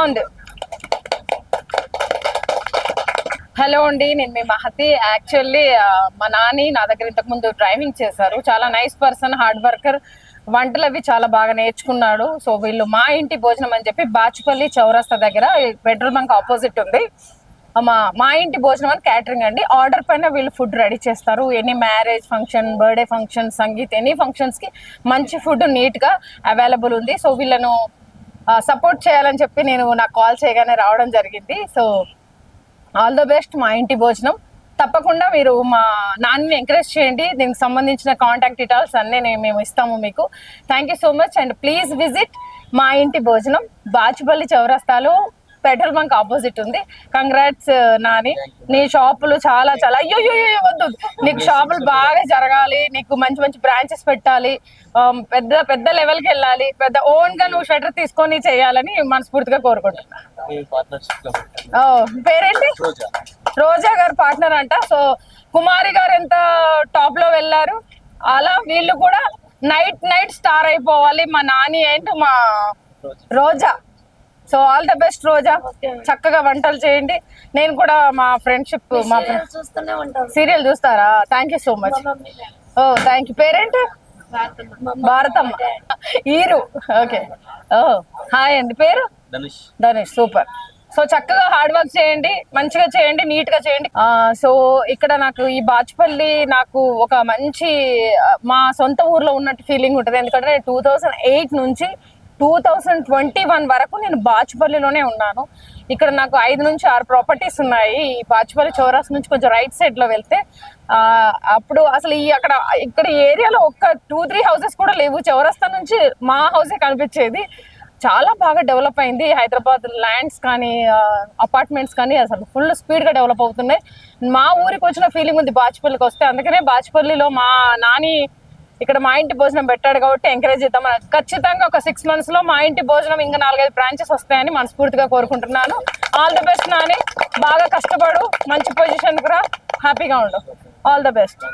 బాగుంది. హలో అండి, నేను మీ మహతి. యాక్చువల్లీ మా నాని నా దగ్గర ఇంతకు ముందు డ్రైవింగ్ చేశారు. చాలా నైస్ పర్సన్, హార్డ్ వర్కర్, వంటలు అవి చాలా బాగా నేర్చుకున్నాడు. సో వీళ్ళు మా ఇంటి భోజనం అని చెప్పి బాచుపల్లి చౌరస్తా దగ్గర పెట్రోల్ బంక్ ఆపోజిట్ ఉంది. మా ఇంటి భోజనం అని క్యాటరింగ్ అండి. ఆర్డర్ పైన వీళ్ళు ఫుడ్ రెడీ చేస్తారు. Any marriage function, birthday function, sangeet, any functions కి మంచి ఫుడ్ నీట్ గా అవైలబుల్ ఉంది. సో వీళ్ళను సపోర్ట్ చేయాలని చెప్పి నేను నాకు కాల్ చేయగానే రావడం జరిగింది. సో ఆల్ ద బెస్ట్ మా ఇంటి భోజనం. తప్పకుండా మీరు మా నాన్నని ఎంకరేజ్ చేయండి. దీనికి సంబంధించిన కాంటాక్ట్ డీటెయిల్స్ అన్నీ మేము ఇస్తాము మీకు. Thank you so much and please visit మా ఇంటి భోజనం. బాచుపల్లి చౌరస్తాలో పెట్రోల్ బంక్ ఆపోజిట్ ఉంది. కంగ్రాట్స్ నాని, నీ షాపులు చాలా చాలా అయ్యో వద్దు, నీకు షాపులు బాగా జరగాలి, నీకు మంచి మంచి బ్రాంచెస్ పెట్టాలి, పెద్ద పెద్ద లెవెల్కి వెళ్ళాలి, పెద్ద ఓన్ గా నువ్వు షటర్ తీసుకొని చేయాలని మనస్ఫూర్తిగా కోరుకుంటున్నా. పేరేంటి? రోజా గారు పార్ట్నర్ అంట. సో కుమారి గారు ఎంత టాప్ లో వెళ్ళారు, అలా వీళ్ళు కూడా నైట్ స్టార్ అయిపోవాలి. మా నాని అండ్ మా Roja. So all the best Roja, చక్కగా వంటలు చేయండి. నేను కూడా మా ఫ్రెండ్షిప్ సీరియల్ చూస్తారా? Thank you so much. Oh thank you. పేరేంటి? భారతమ్మ. ఈరు. ఓకే. ఓ హాయ్ అండి. పేరు? ధనుష్. సూపర్. సో చక్కగా హార్డ్ వర్క్ చేయండి, మంచిగా చేయండి, నీట్ గా చేయండి. సో ఇక్కడ నాకు ఈ బాచుపల్లి నాకు ఒక మంచి మా సొంత ఊర్లో ఉన్నట్టు ఫీలింగ్ ఉంటుంది. ఎందుకంటే 2008 నుంచి 2021 వరకు నేను బాచుపల్లిలోనే ఉన్నాను. ఇక్కడ నాకు 5 నుంచి 6 ప్రాపర్టీస్ ఉన్నాయి. ఈ బాచుపల్లి చౌరాస్ నుంచి కొంచెం రైట్ సైడ్ లో వెళ్తే అప్పుడు అసలు ఇక్కడ ఏరియాలో ఒక్క 2-3 హౌసెస్ కూడా లేవు. చౌరస్తా నుంచి మా హౌసే కనిపించేది. చాలా బాగా డెవలప్ అయింది. హైదరాబాద్ ల్యాండ్స్ కానీ అపార్ట్మెంట్స్ కానీ అసలు ఫుల్ స్పీడ్ గా డెవలప్ అవుతున్నాయి. మా ఊరికి వచ్చిన ఫీలింగ్ ఉంది బాచుపల్లికి వస్తే. అందుకనే బాచుపల్లిలో మా నాని ఇక్కడ మా ఇంటి భోజనం పెట్టాడు కాబట్టి ఎంకరేజ్ చేద్దాం. ఖచ్చితంగా ఒక 6 months లో మా ఇంటి భోజనం ఇంకా 4-5 బ్రాంచెస్ వస్తాయని మనస్ఫూర్తిగా కోరుకుంటున్నాను. ఆల్ ద బెస్ట్ నాని, బాగా కష్టపడు, మంచి పొజిషన్ కు రా, హ్యాపీగా ఉండు. All the best.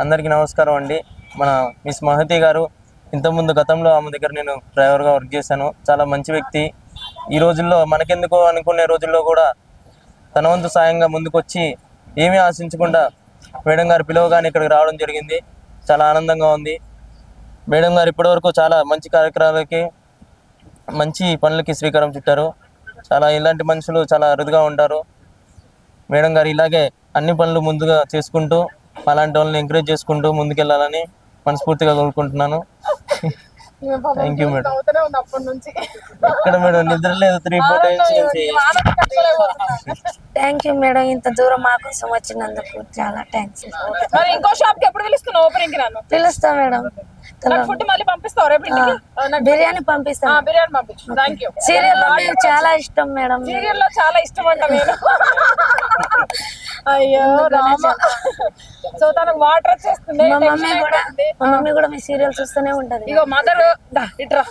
అందరికీ నమస్కారం అండి. మన మిస్ మహతి గారు, ఇంతకుముందు గతంలో ఆమె దగ్గర నేను డ్రైవర్గా వర్క్ చేశాను. చాలా మంచి వ్యక్తి. ఈ రోజుల్లో మనకెందుకు అనుకునే రోజుల్లో కూడా తన వంతు సాయంగా ముందుకొచ్చి ఏమీ ఆశించకుండా మేడం గారు పిలవగానే ఇక్కడికి రావడం జరిగింది. చాలా ఆనందంగా ఉంది. మేడం గారు ఇప్పటివరకు చాలా మంచి కార్యక్రమాలకి, మంచి పనులకి శ్రీకారం చుట్టారు. చాలా ఇలాంటి మనుషులు చాలా అరుదుగా ఉంటారు. మేడం గారు ఇలాగే అన్ని పనులు ముందుగా చేసుకుంటూ అలాంటి వాళ్ళని ఎంకరేజ్ చేసుకుంటూ ముందుకెళ్ళాలని మనస్ఫూర్తిగా కోరుకుంటున్నాను. Thank you madam. ఎక్కడ మేడం నిద్ర లేదు 3-4 times నుంచి. థ్యాంక్ యూ మేడం, ఇంత దూరం మా కోసం వచ్చినందుకు చాలా థ్యాంక్స్. మరి ఇంకో షాప్ కి ఎప్పుడు పిలుస్తున్నావు? ఓపెనింగ్ కి నన్ను పిలుస్తా మేడం. ఫుడ్ మళ్ళీ పంపిస్తావు రేపు ఇంటికి? బిర్యానీ పంపిస్తా. బిర్యానీ పంపించు. Thank you. సీరియల్ లో మీకు చాలా ఇష్టం మేడం. సీరియల్ లో చాలా ఇష్టం అంట నేను. అయ్యో రామ. సో తనకు వాటర్ వచ్చేస్తుంది. మా మమ్మీ కూడా మీ సీరియల్ చూస్తూనే ఉంటది. ఇగో మదర్ ఇట్రా,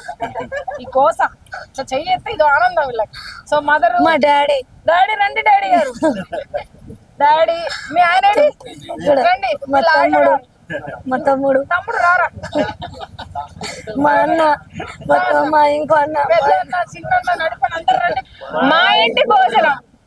ఈ కోస ఇట్లా చెయ్యేస్తే ఇదో ఆనందం వీళ్ళకి. సో మదర్, మా డాడీ రండి డాడీ గారు. డాడీ, మీ ఆయన రండి. మా తమ్ముడు రారా. మా అన్న, మా ఇంకో అన్న, చిన్న నడిపని అందరూ రండి. మా ఇంటి భోజనం